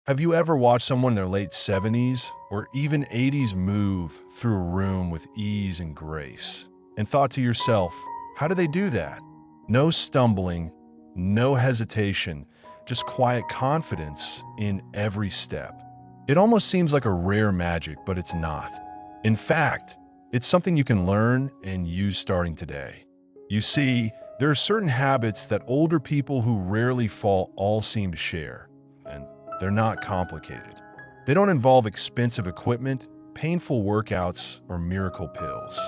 Have you ever watched someone in their late 70s or even 80s move through a room with ease and grace and thought to yourself, how do they do that? No stumbling, no hesitation, just quiet confidence in every step. It almost seems like a rare magic, but it's not. In fact, it's something you can learn and use starting today. You see, there are certain habits that older people who rarely fall all seem to share, and they're not complicated. They don't involve expensive equipment, painful workouts, or miracle pills.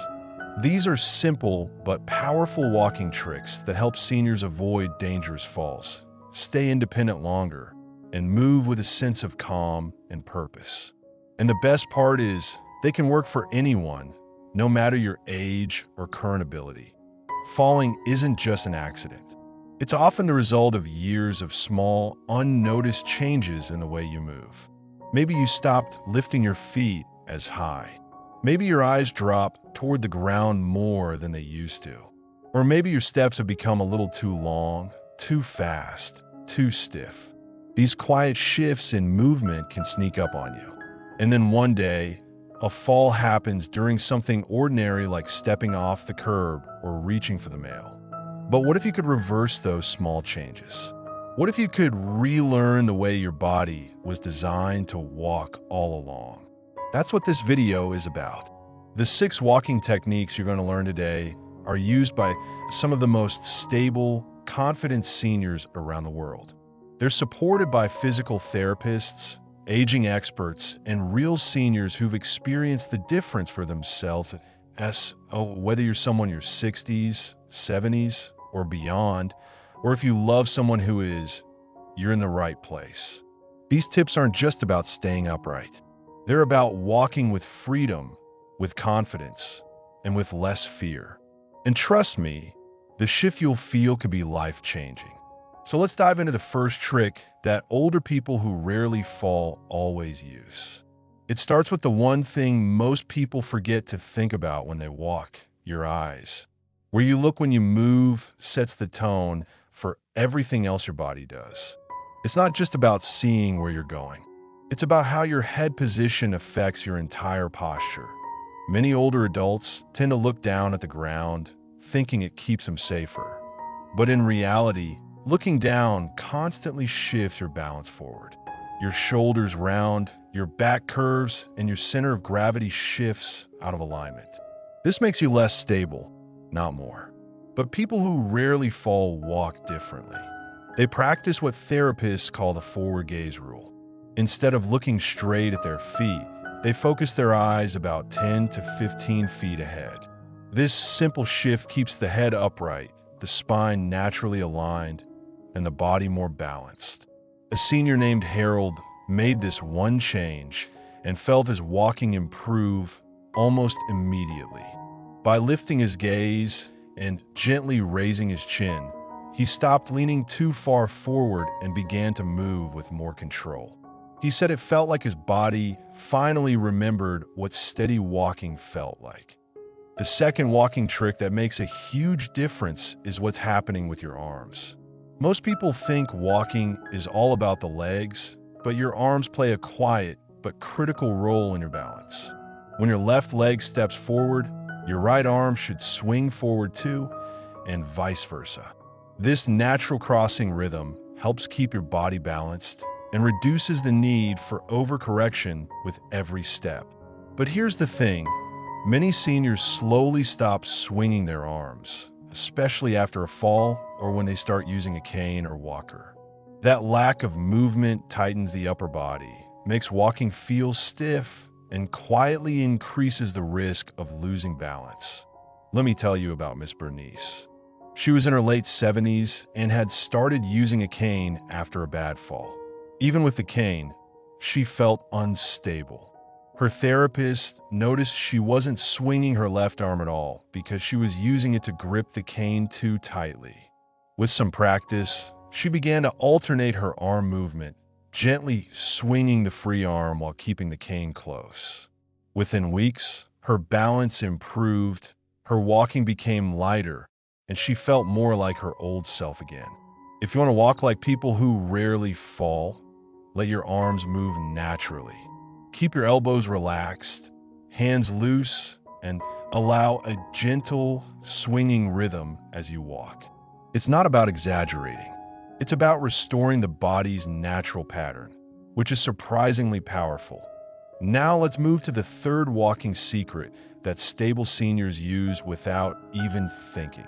These are simple but powerful walking tricks that help seniors avoid dangerous falls, stay independent longer, and move with a sense of calm and purpose. And the best part is, they can work for anyone, no matter your age or current ability. Falling isn't just an accident. It's often the result of years of small, unnoticed changes in the way you move. Maybe you stopped lifting your feet as high. Maybe your eyes drop toward the ground more than they used to. Or maybe your steps have become a little too long, too fast, too stiff. These quiet shifts in movement can sneak up on you. And then one day, a fall happens during something ordinary like stepping off the curb or reaching for the mail. But what if you could reverse those small changes? What if you could relearn the way your body was designed to walk all along? That's what this video is about. The 6 walking techniques you're going to learn today are used by some of the most stable, confident seniors around the world. They're supported by physical therapists, aging experts, and real seniors who've experienced the difference for themselves whether you're someone in your 60s, 70s, or beyond, or if you love someone who is, you're in the right place. These tips aren't just about staying upright. They're about walking with freedom, with confidence, and with less fear. And trust me, the shift you'll feel could be life-changing. So let's dive into the first trick that older people who rarely fall always use. It starts with the one thing most people forget to think about when they walk: your eyes. Where you look when you move sets the tone for everything else your body does. It's not just about seeing where you're going. It's about how your head position affects your entire posture. Many older adults tend to look down at the ground, thinking it keeps them safer. But in reality, looking down constantly shifts your balance forward. Your shoulders round, your back curves, and your center of gravity shifts out of alignment. This makes you less stable, not more. But people who rarely fall walk differently. They practice what therapists call the forward gaze rule. Instead of looking straight at their feet, they focus their eyes about 10 to 15 feet ahead. This simple shift keeps the head upright, the spine naturally aligned, and the body more balanced. A senior named Harold made this one change and felt his walking improve almost immediately. By lifting his gaze and gently raising his chin, he stopped leaning too far forward and began to move with more control. He said it felt like his body finally remembered what steady walking felt like. The second walking trick that makes a huge difference is what's happening with your arms. Most people think walking is all about the legs, but your arms play a quiet but critical role in your balance. When your left leg steps forward, your right arm should swing forward too, and vice versa. This natural crossing rhythm helps keep your body balanced and reduces the need for overcorrection with every step. But here's the thing, many seniors slowly stop swinging their arms, especially after a fall or when they start using a cane or walker. That lack of movement tightens the upper body, makes walking feel stiff, and quietly increases the risk of losing balance. Let me tell you about Miss Bernice. She was in her late 70s and had started using a cane after a bad fall. Even with the cane, she felt unstable. Her therapist noticed she wasn't swinging her left arm at all because she was using it to grip the cane too tightly. With some practice, she began to alternate her arm movement, gently swinging the free arm while keeping the cane close. Within weeks, her balance improved, her walking became lighter, and she felt more like her old self again. If you want to walk like people who rarely fall, let your arms move naturally. Keep your elbows relaxed, hands loose, and allow a gentle, swinging rhythm as you walk. It's not about exaggerating. It's about restoring the body's natural pattern, which is surprisingly powerful. Now let's move to the third walking secret that stable seniors use without even thinking.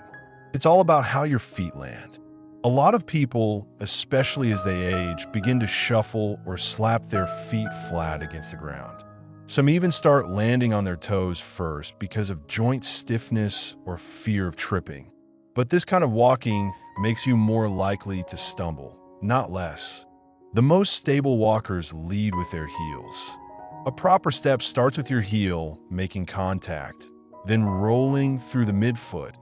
It's all about how your feet land. A lot of people, especially as they age, begin to shuffle or slap their feet flat against the ground. Some even start landing on their toes first because of joint stiffness or fear of tripping. But this kind of walking makes you more likely to stumble, not less. The most stable walkers lead with their heels. A proper step starts with your heel making contact, then rolling through the midfoot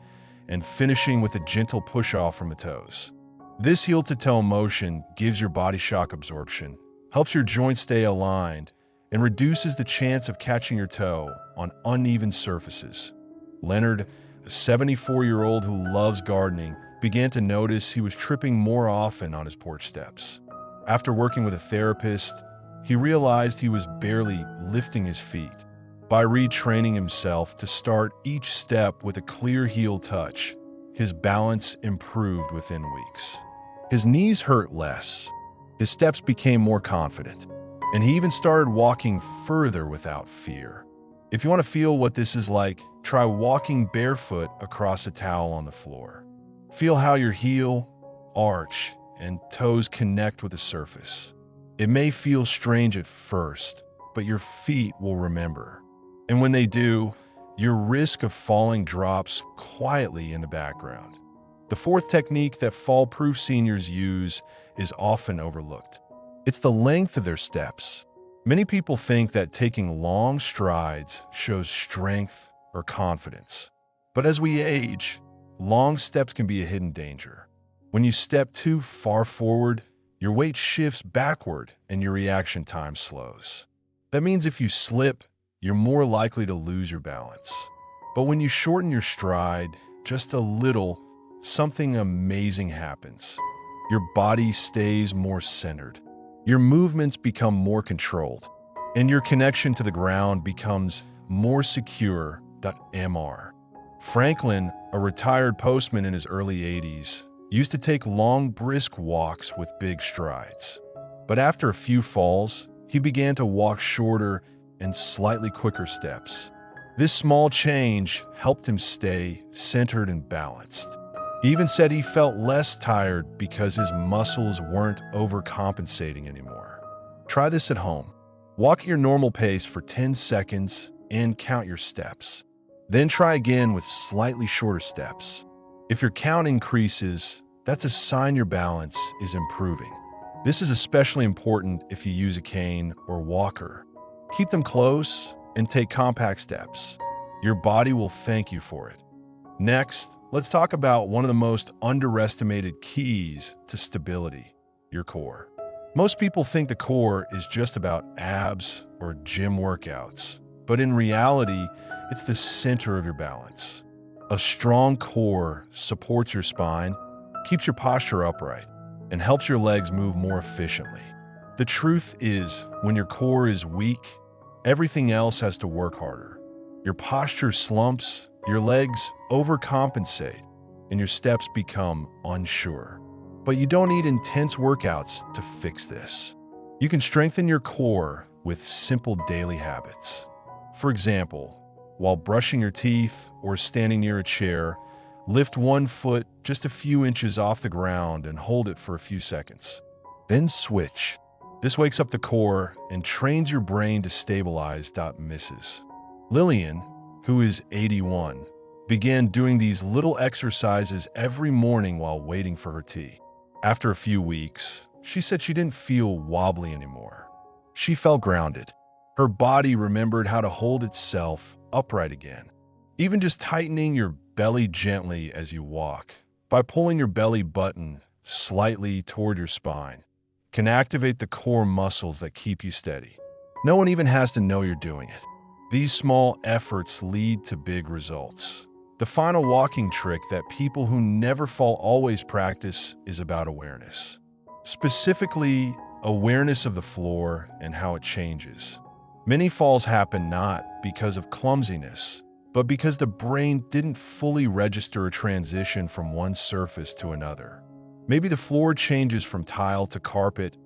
and finishing with a gentle push-off from the toes. This heel-to-toe motion gives your body shock absorption, helps your joints stay aligned, and reduces the chance of catching your toe on uneven surfaces. Leonard, a 74-year-old who loves gardening, began to notice he was tripping more often on his porch steps. After working with a therapist, he realized he was barely lifting his feet. By retraining himself to start each step with a clear heel touch, his balance improved within weeks. His knees hurt less, his steps became more confident, and he even started walking further without fear. If you want to feel what this is like, try walking barefoot across a towel on the floor. Feel how your heel, arch, and toes connect with the surface. It may feel strange at first, but your feet will remember. And when they do, your risk of falling drops quietly in the background. The fourth technique that fall-proof seniors use is often overlooked. It's the length of their steps. Many people think that taking long strides shows strength or confidence. But as we age, long steps can be a hidden danger. When you step too far forward, your weight shifts backward and your reaction time slows. That means if you slip, you're more likely to lose your balance. But when you shorten your stride just a little, something amazing happens. Your body stays more centered. Your movements become more controlled, and your connection to the ground becomes more secure. Mr. Franklin, a retired postman in his early 80s, used to take long, brisk walks with big strides. But after a few falls, he began to walk shorter and slightly quicker steps. This small change helped him stay centered and balanced. He even said he felt less tired because his muscles weren't overcompensating anymore. Try this at home. Walk at your normal pace for 10 seconds and count your steps. Then try again with slightly shorter steps. If your count increases, that's a sign your balance is improving. This is especially important if you use a cane or walker. Keep them close and take compact steps. Your body will thank you for it. Next, let's talk about one of the most underestimated keys to stability, your core. Most people think the core is just about abs or gym workouts, but in reality, it's the center of your balance. A strong core supports your spine, keeps your posture upright, and helps your legs move more efficiently. The truth is, when your core is weak, everything else has to work harder. Your posture slumps, your legs overcompensate, and your steps become unsure. But you don't need intense workouts to fix this. You can strengthen your core with simple daily habits. For example, while brushing your teeth or standing near a chair, lift one foot just a few inches off the ground and hold it for a few seconds. Then switch. This wakes up the core and trains your brain to stabilize. Mrs. Lillian, who is 81, began doing these little exercises every morning while waiting for her tea. After a few weeks, she said she didn't feel wobbly anymore. She felt grounded. Her body remembered how to hold itself upright again. Even just tightening your belly gently as you walk, by pulling your belly button slightly toward your spine, can activate the core muscles that keep you steady. No one even has to know you're doing it. These small efforts lead to big results. The final walking trick that people who never fall always practice is about awareness. Specifically, awareness of the floor and how it changes. Many falls happen not because of clumsiness, but because the brain didn't fully register a transition from one surface to another. Maybe the floor changes from tile to carpet,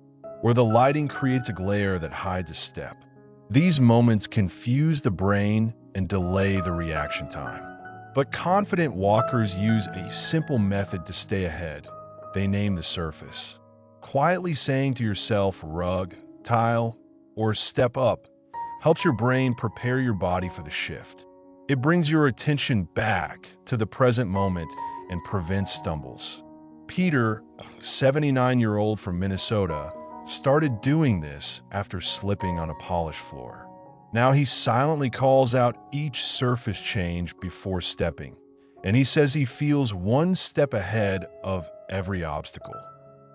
or the lighting creates a glare that hides a step. These moments confuse the brain and delay the reaction time. But confident walkers use a simple method to stay ahead. They name the surface. Quietly saying to yourself, rug, tile, or step up, helps your brain prepare your body for the shift. It brings your attention back to the present moment and prevents stumbles. Peter, a 79-year-old from Minnesota, started doing this after slipping on a polished floor. Now he silently calls out each surface change before stepping, and he says he feels one step ahead of every obstacle.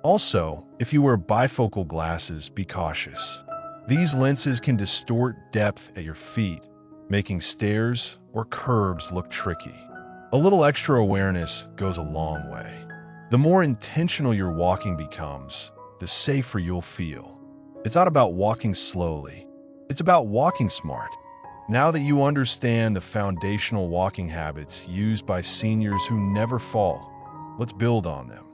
Also, if you wear bifocal glasses, be cautious. These lenses can distort depth at your feet, making stairs or curbs look tricky. A little extra awareness goes a long way. The more intentional your walking becomes, the safer you'll feel. It's not about walking slowly. It's about walking smart. Now that you understand the foundational walking habits used by seniors who never fall, let's build on them.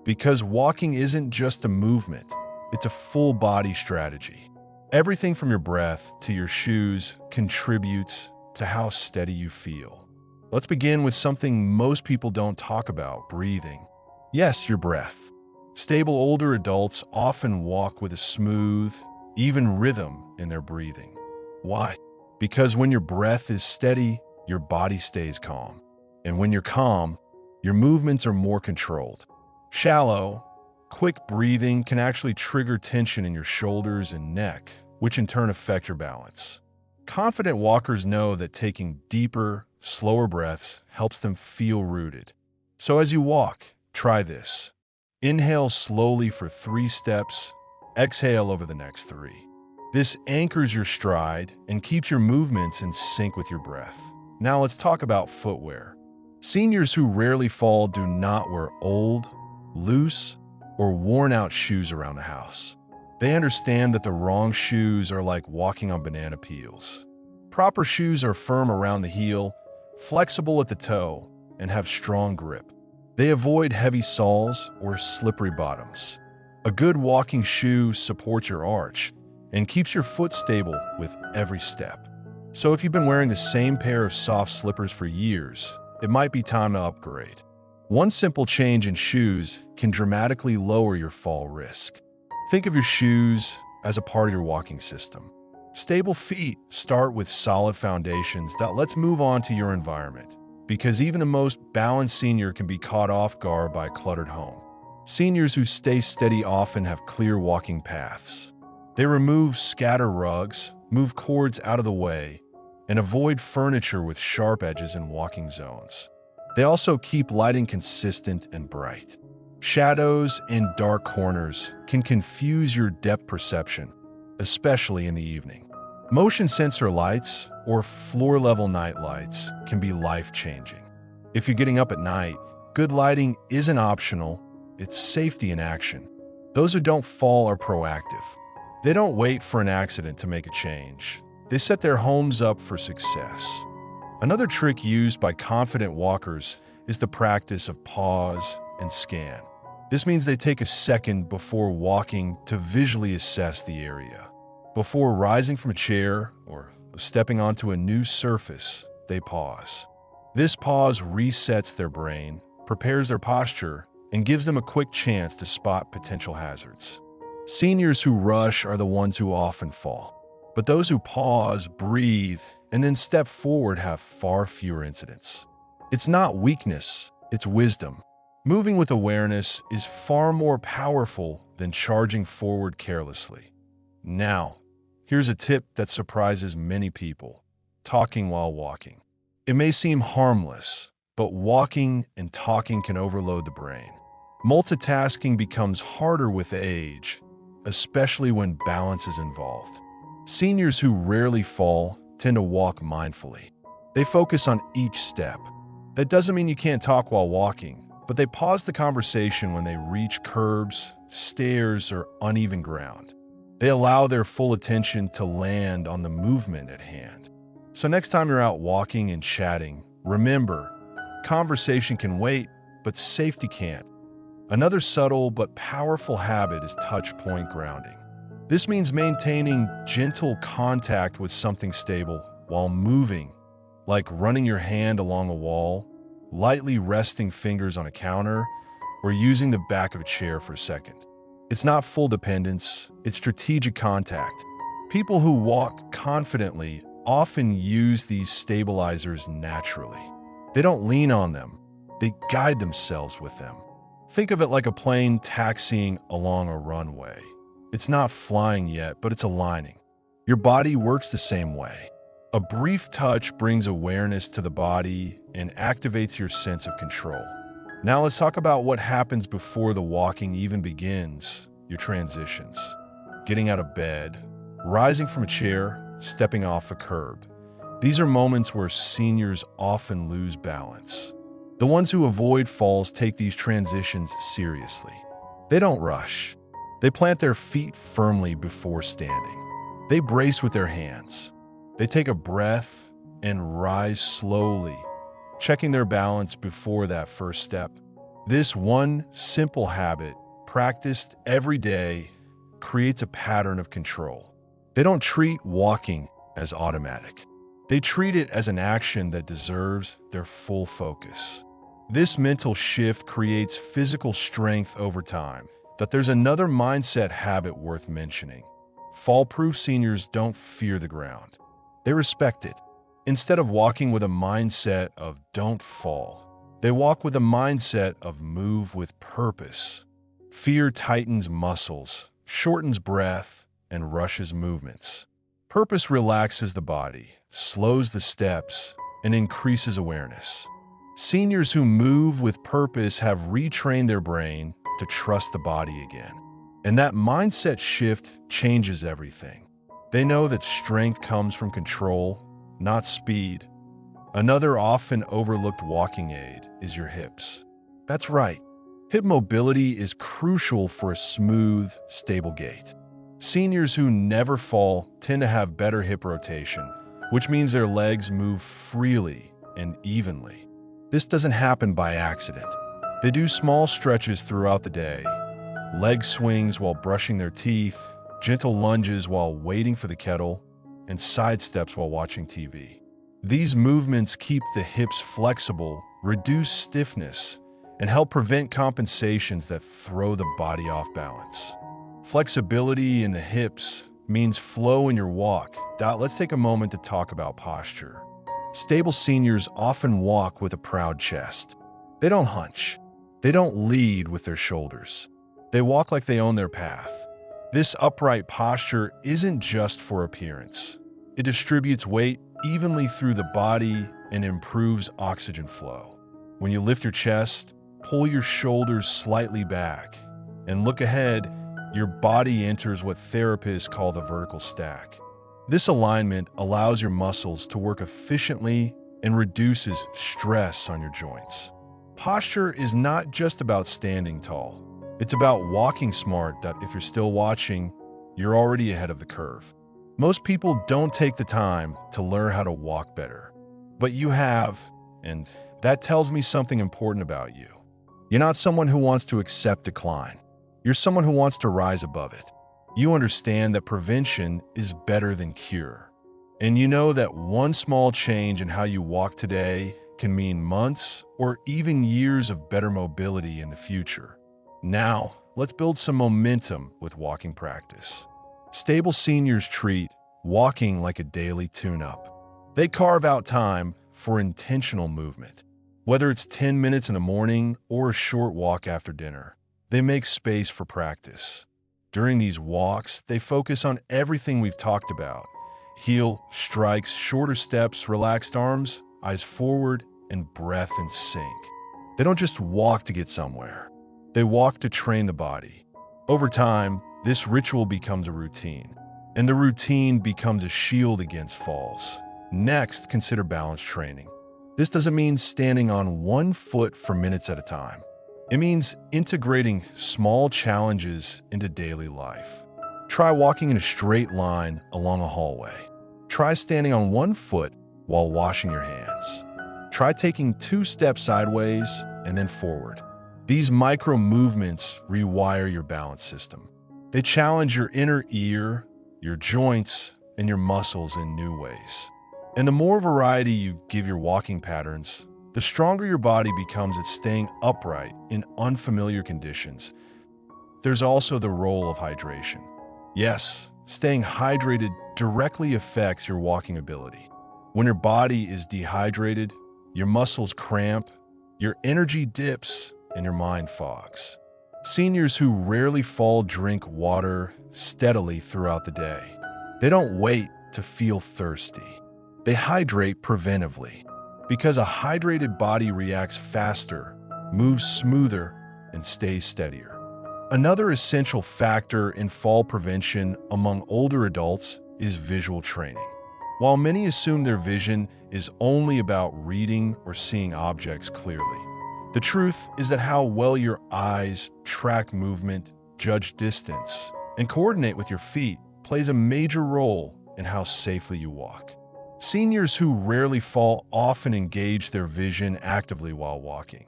Because walking isn't just a movement, it's a full body strategy. Everything from your breath to your shoes contributes to how steady you feel. Let's begin with something most people don't talk about, breathing. Yes, your breath. Stable older adults often walk with a smooth, even rhythm in their breathing. Why? Because when your breath is steady, your body stays calm. And when you're calm, your movements are more controlled. Shallow, quick breathing can actually trigger tension in your shoulders and neck, which in turn affect your balance. Confident walkers know that taking deeper, slower breaths helps them feel rooted. So as you walk, try this. Inhale slowly for 3 steps, exhale over the next 3. This anchors your stride and keeps your movements in sync with your breath. Now let's talk about footwear. Seniors who rarely fall do not wear old, loose, or worn-out shoes around the house. They understand that the wrong shoes are like walking on banana peels. Proper shoes are firm around the heel, flexible at the toe, and have strong grip. They avoid heavy soles or slippery bottoms. A good walking shoe supports your arch and keeps your foot stable with every step. So if you've been wearing the same pair of soft slippers for years, it might be time to upgrade. One simple change in shoes can dramatically lower your fall risk. Think of your shoes as a part of your walking system. Stable feet start with solid foundations. Let's move on to your environment, because even the most balanced senior can be caught off guard by a cluttered home. Seniors who stay steady often have clear walking paths. They remove scatter rugs, move cords out of the way, and avoid furniture with sharp edges in walking zones. They also keep lighting consistent and bright. Shadows and dark corners can confuse your depth perception, especially in the evening. Motion sensor lights or floor-level night lights can be life-changing. If you're getting up at night, good lighting isn't optional, it's safety in action. Those who don't fall are proactive. They don't wait for an accident to make a change. They set their homes up for success. Another trick used by confident walkers is the practice of pause and scan. This means they take a second before walking to visually assess the area. Before rising from a chair or stepping onto a new surface, they pause. This pause resets their brain, prepares their posture, and gives them a quick chance to spot potential hazards. Seniors who rush are the ones who often fall, but those who pause, breathe, and then step forward have far fewer incidents. It's not weakness, it's wisdom. Moving with awareness is far more powerful than charging forward carelessly. Now, here's a tip that surprises many people: talking while walking. It may seem harmless, but walking and talking can overload the brain. Multitasking becomes harder with age, especially when balance is involved. Seniors who rarely fall tend to walk mindfully. They focus on each step. That doesn't mean you can't talk while walking, but they pause the conversation when they reach curbs, stairs, or uneven ground. They allow their full attention to land on the movement at hand. So next time you're out walking and chatting, remember, conversation can wait, but safety can't. Another subtle but powerful habit is touch point grounding. This means maintaining gentle contact with something stable while moving, like running your hand along a wall, lightly resting fingers on a counter, or using the back of a chair for a second. It's not full dependence, it's strategic contact. People who walk confidently often use these stabilizers naturally. They don't lean on them, they guide themselves with them. Think of it like a plane taxiing along a runway. It's not flying yet, but it's aligning. Your body works the same way. A brief touch brings awareness to the body and activates your sense of control. Now let's talk about what happens before the walking even begins, your transitions. Getting out of bed, rising from a chair, stepping off a curb. These are moments where seniors often lose balance. The ones who avoid falls take these transitions seriously. They don't rush. They plant their feet firmly before standing. They brace with their hands. They take a breath and rise slowly, checking their balance before that first step. This one simple habit, practiced every day, creates a pattern of control. They don't treat walking as automatic. They treat it as an action that deserves their full focus. This mental shift creates physical strength over time. But there's another mindset habit worth mentioning. Fall-proof seniors don't fear the ground. They respect it. Instead of walking with a mindset of don't fall, they walk with a mindset of move with purpose. Fear tightens muscles, shortens breath, and rushes movements. Purpose relaxes the body, slows the steps, and increases awareness. Seniors who move with purpose have retrained their brain to trust the body again. And that mindset shift changes everything. They know that strength comes from control, not speed. Another often overlooked walking aid is your hips. That's right. Hip mobility is crucial for a smooth, stable gait. Seniors who never fall tend to have better hip rotation, which means their legs move freely and evenly. This doesn't happen by accident. They do small stretches throughout the day, leg swings while brushing their teeth, gentle lunges while waiting for the kettle, and side steps while watching TV. These movements keep the hips flexible, reduce stiffness, and help prevent compensations that throw the body off balance. Flexibility in the hips means flow in your walk. Let's take a moment to talk about posture. Stable seniors often walk with a proud chest. They don't hunch. They don't lead with their shoulders. They walk like they own their path. This upright posture isn't just for appearance. It distributes weight evenly through the body and improves oxygen flow. When you lift your chest, pull your shoulders slightly back, and look ahead, your body enters what therapists call the vertical stack. This alignment allows your muscles to work efficiently and reduces stress on your joints. Posture is not just about standing tall. It's about walking smart. If you're still watching, you're already ahead of the curve. Most people don't take the time to learn how to walk better. But you have, and that tells me something important about you. You're not someone who wants to accept decline. You're someone who wants to rise above it. You understand that prevention is better than cure. And you know that one small change in how you walk today can mean months or even years of better mobility in the future. Now, let's build some momentum with walking practice. Stable seniors treat walking like a daily tune-up. They carve out time for intentional movement. Whether it's 10 minutes in the morning or a short walk after dinner, they make space for practice. During these walks, they focus on everything we've talked about. Heel, strikes, shorter steps, relaxed arms, eyes forward, and breath in sync. They don't just walk to get somewhere. They walk to train the body. Over time, this ritual becomes a routine, and the routine becomes a shield against falls. Next, consider balance training. This doesn't mean standing on one foot for minutes at a time. It means integrating small challenges into daily life. Try walking in a straight line along a hallway. Try standing on one foot while washing your hands. Try taking 2 steps sideways and then forward. These micro movements rewire your balance system. They challenge your inner ear, your joints, and your muscles in new ways. And the more variety you give your walking patterns, the stronger your body becomes at staying upright in unfamiliar conditions. There's also the role of hydration. Yes, staying hydrated directly affects your walking ability. When your body is dehydrated, your muscles cramp, your energy dips, and your mind fogs. Seniors who rarely fall drink water steadily throughout the day. They don't wait to feel thirsty. They hydrate preventively, because a hydrated body reacts faster, moves smoother, and stays steadier. Another essential factor in fall prevention among older adults is visual training. While many assume their vision is only about reading or seeing objects clearly, the truth is that how well your eyes track movement, judge distance, and coordinate with your feet plays a major role in how safely you walk. Seniors who rarely fall often engage their vision actively while walking.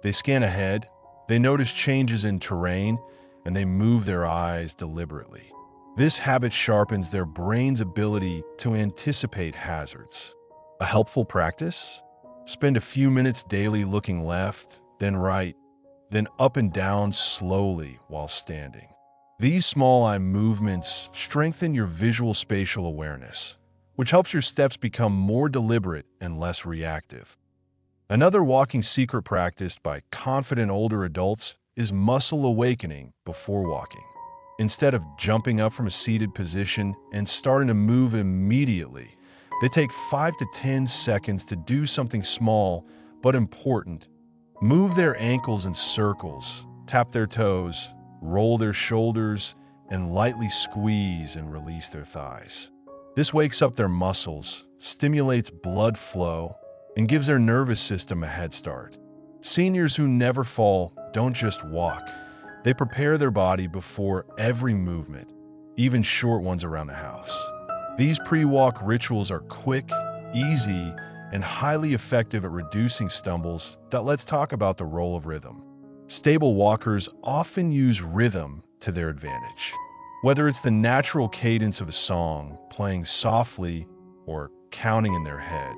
They scan ahead, they notice changes in terrain, and they move their eyes deliberately. This habit sharpens their brain's ability to anticipate hazards. A helpful practice? Spend a few minutes daily looking left, then right, then up and down slowly while standing. These small eye movements strengthen your visual spatial awareness, which helps your steps become more deliberate and less reactive. Another walking secret practiced by confident older adults is muscle awakening before walking. Instead of jumping up from a seated position and starting to move immediately, they take 5 to 10 seconds to do something small but important. Move their ankles in circles, tap their toes, roll their shoulders, and lightly squeeze and release their thighs. This wakes up their muscles, stimulates blood flow, and gives their nervous system a head start. Seniors who never fall don't just walk. They prepare their body before every movement, even short ones around the house. These pre-walk rituals are quick, easy, and highly effective at reducing stumbles. Let's talk about the role of rhythm. Stable walkers often use rhythm to their advantage. Whether it's the natural cadence of a song, playing softly, or counting in their head,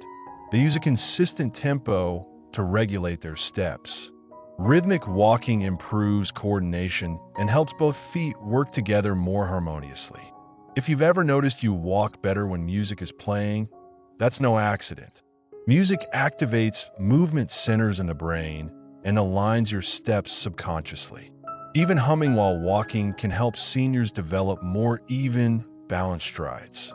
they use a consistent tempo to regulate their steps. Rhythmic walking improves coordination and helps both feet work together more harmoniously. If you've ever noticed you walk better when music is playing, that's no accident. Music activates movement centers in the brain and aligns your steps subconsciously. Even humming while walking can help seniors develop more even, balanced strides.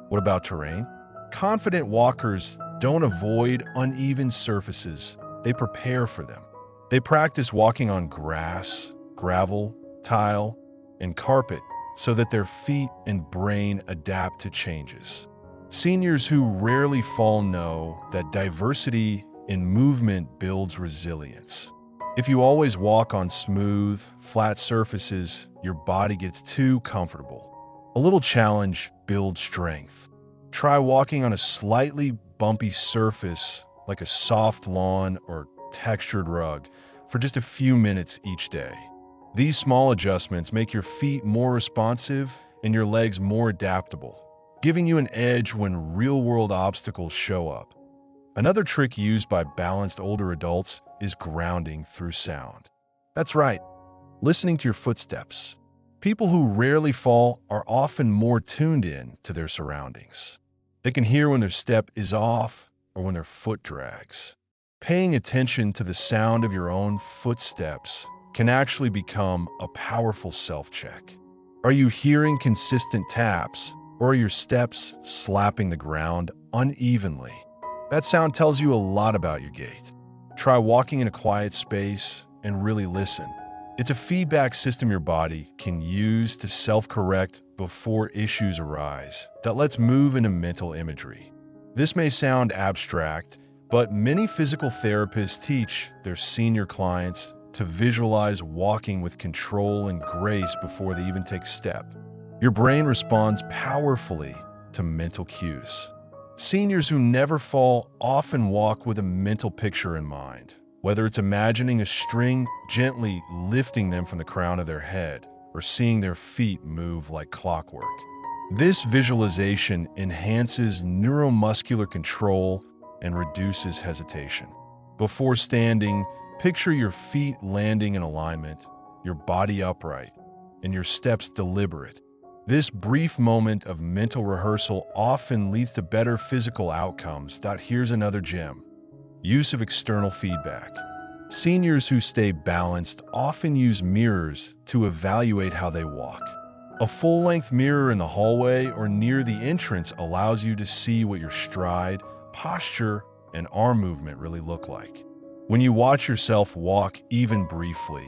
What about terrain? Confident walkers don't avoid uneven surfaces, they prepare for them. They practice walking on grass, gravel, tile, and carpet so that their feet and brain adapt to changes. Seniors who rarely fall know that diversity in movement builds resilience. If you always walk on smooth, flat surfaces, your body gets too comfortable. A little challenge builds strength. Try walking on a slightly bumpy surface like a soft lawn or textured rug for just a few minutes each day. These small adjustments make your feet more responsive and your legs more adaptable, giving you an edge when real-world obstacles show up. Another trick used by balanced older adults is grounding through sound. That's right, listening to your footsteps. People who rarely fall are often more tuned in to their surroundings. They can hear when their step is off or when their foot drags. Paying attention to the sound of your own footsteps can actually become a powerful self-check. Are you hearing consistent taps, or are your steps slapping the ground unevenly? That sound tells you a lot about your gait. Try walking in a quiet space and really listen. It's a feedback system your body can use to self-correct before issues arise. Let's move into mental imagery. This may sound abstract, but many physical therapists teach their senior clients to visualize walking with control and grace before they even take a step. Your brain responds powerfully to mental cues. Seniors who never fall often walk with a mental picture in mind, whether it's imagining a string gently lifting them from the crown of their head or seeing their feet move like clockwork. This visualization enhances neuromuscular control and reduces hesitation. Before standing, picture your feet landing in alignment, your body upright, and your steps deliberate. This brief moment of mental rehearsal often leads to better physical outcomes. Here's another gem: use of external feedback. Seniors who stay balanced often use mirrors to evaluate how they walk. A full-length mirror in the hallway or near the entrance allows you to see what your stride, posture, and arm movement really look like. When you watch yourself walk even briefly,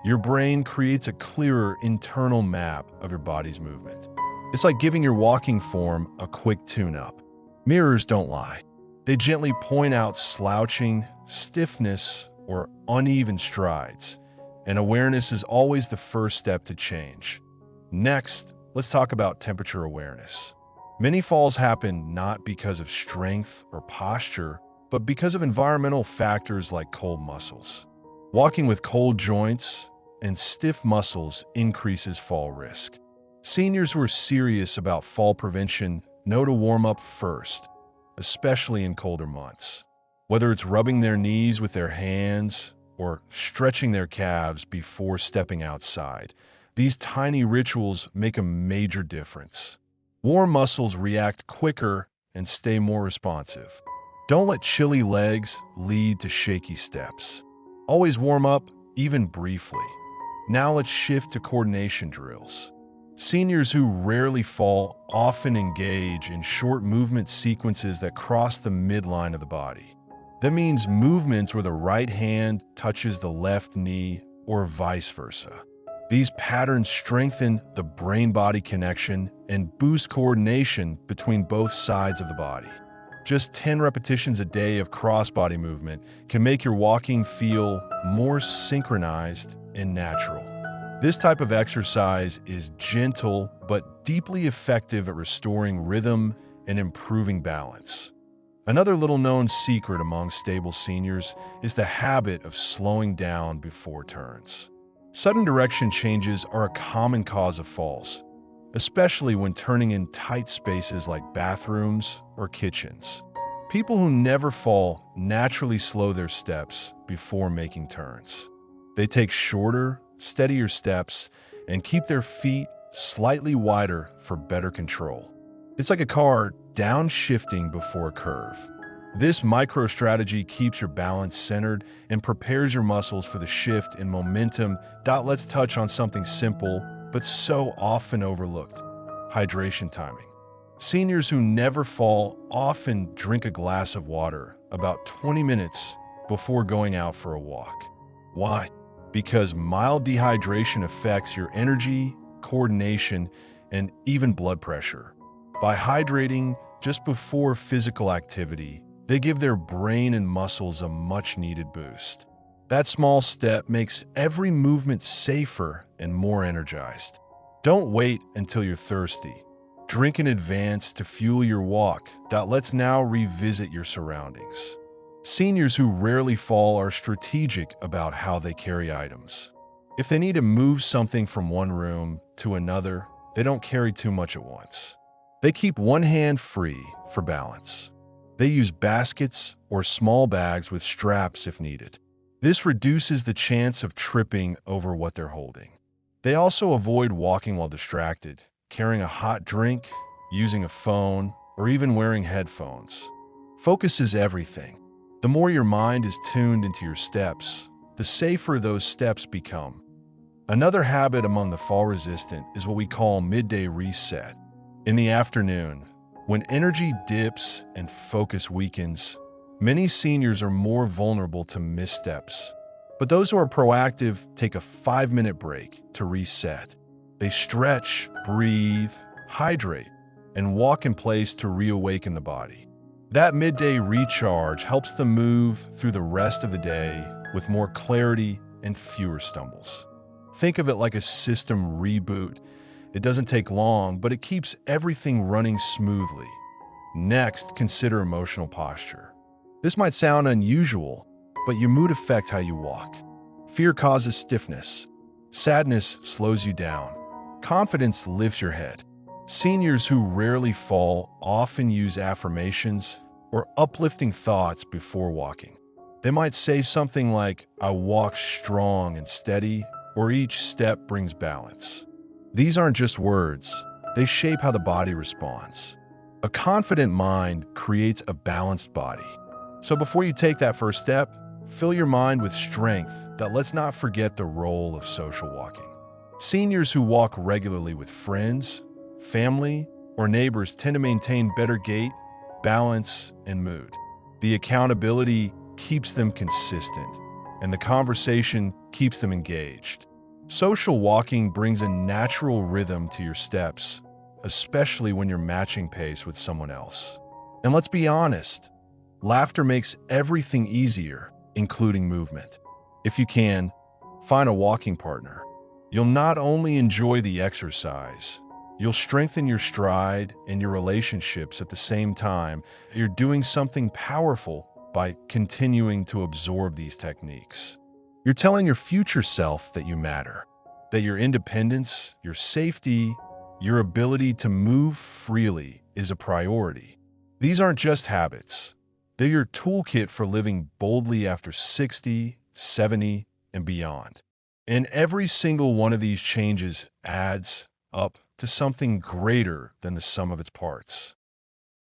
your brain creates a clearer internal map of your body's movement. It's like giving your walking form a quick tune-up. Mirrors don't lie. They gently point out slouching, stiffness, or uneven strides, and awareness is always the first step to change. Next, let's talk about temperature awareness. Many falls happen not because of strength or posture, but because of environmental factors like cold muscles. Walking with cold joints and stiff muscles increases fall risk. Seniors who are serious about fall prevention know to warm up first, especially in colder months. Whether it's rubbing their knees with their hands or stretching their calves before stepping outside, these tiny rituals make a major difference. Warm muscles react quicker and stay more responsive. Don't let chilly legs lead to shaky steps. Always warm up, even briefly. Now let's shift to coordination drills. Seniors who rarely fall often engage in short movement sequences that cross the midline of the body. That means movements where the right hand touches the left knee or vice versa. These patterns strengthen the brain-body connection and boost coordination between both sides of the body. Just 10 repetitions a day of cross-body movement can make your walking feel more synchronized and natural. This type of exercise is gentle but deeply effective at restoring rhythm and improving balance. Another little-known secret among stable seniors is the habit of slowing down before turns. Sudden direction changes are a common cause of falls, especially when turning in tight spaces like bathrooms or kitchens. People who never fall naturally slow their steps before making turns. They take shorter, steadier steps and keep their feet slightly wider for better control. It's like a car downshifting before a curve. This micro-strategy keeps your balance centered and prepares your muscles for the shift in momentum. Let's touch on something simple but so often overlooked: hydration timing. Seniors who never fall often drink a glass of water about 20 minutes before going out for a walk. Why? Because mild dehydration affects your energy, coordination, and even blood pressure. By hydrating just before physical activity, they give their brain and muscles a much-needed boost. That small step makes every movement safer and more energized. Don't wait until you're thirsty. Drink in advance to fuel your walk. Let's now revisit your surroundings. Seniors who rarely fall are strategic about how they carry items. If they need to move something from one room to another, they don't carry too much at once. They keep one hand free for balance. They use baskets or small bags with straps if needed. This reduces the chance of tripping over what they're holding. They also avoid walking while distracted, carrying a hot drink, using a phone, or even wearing headphones. Focus is everything. The more your mind is tuned into your steps, the safer those steps become. Another habit among the fall-resistant is what we call midday reset. In the afternoon, when energy dips and focus weakens, many seniors are more vulnerable to missteps. But those who are proactive take a 5-minute break to reset. They stretch, breathe, hydrate, and walk in place to reawaken the body. That midday recharge helps them move through the rest of the day with more clarity and fewer stumbles. Think of it like a system reboot. It doesn't take long, but it keeps everything running smoothly. Next, consider emotional posture. This might sound unusual, but your mood affects how you walk. Fear causes stiffness. Sadness slows you down. Confidence lifts your head. Seniors who rarely fall often use affirmations or uplifting thoughts before walking. They might say something like, "I walk strong and steady," or "Each step brings balance." These aren't just words, they shape how the body responds. A confident mind creates a balanced body. So before you take that first step, fill your mind with strength that let's not forget the role of social walking. Seniors who walk regularly with friends, family, or neighbors tend to maintain better gait, balance, and mood. The accountability keeps them consistent, and the conversation keeps them engaged. Social walking brings a natural rhythm to your steps, especially when you're matching pace with someone else. And let's be honest, laughter makes everything easier, including movement. If you can, find a walking partner. You'll not only enjoy the exercise, you'll strengthen your stride and your relationships at the same time. You're doing something powerful by continuing to absorb these techniques. You're telling your future self that you matter, that your independence, your safety, your ability to move freely is a priority. These aren't just habits. They're your toolkit for living boldly after 60, 70, and beyond. And every single one of these changes adds up to something greater than the sum of its parts.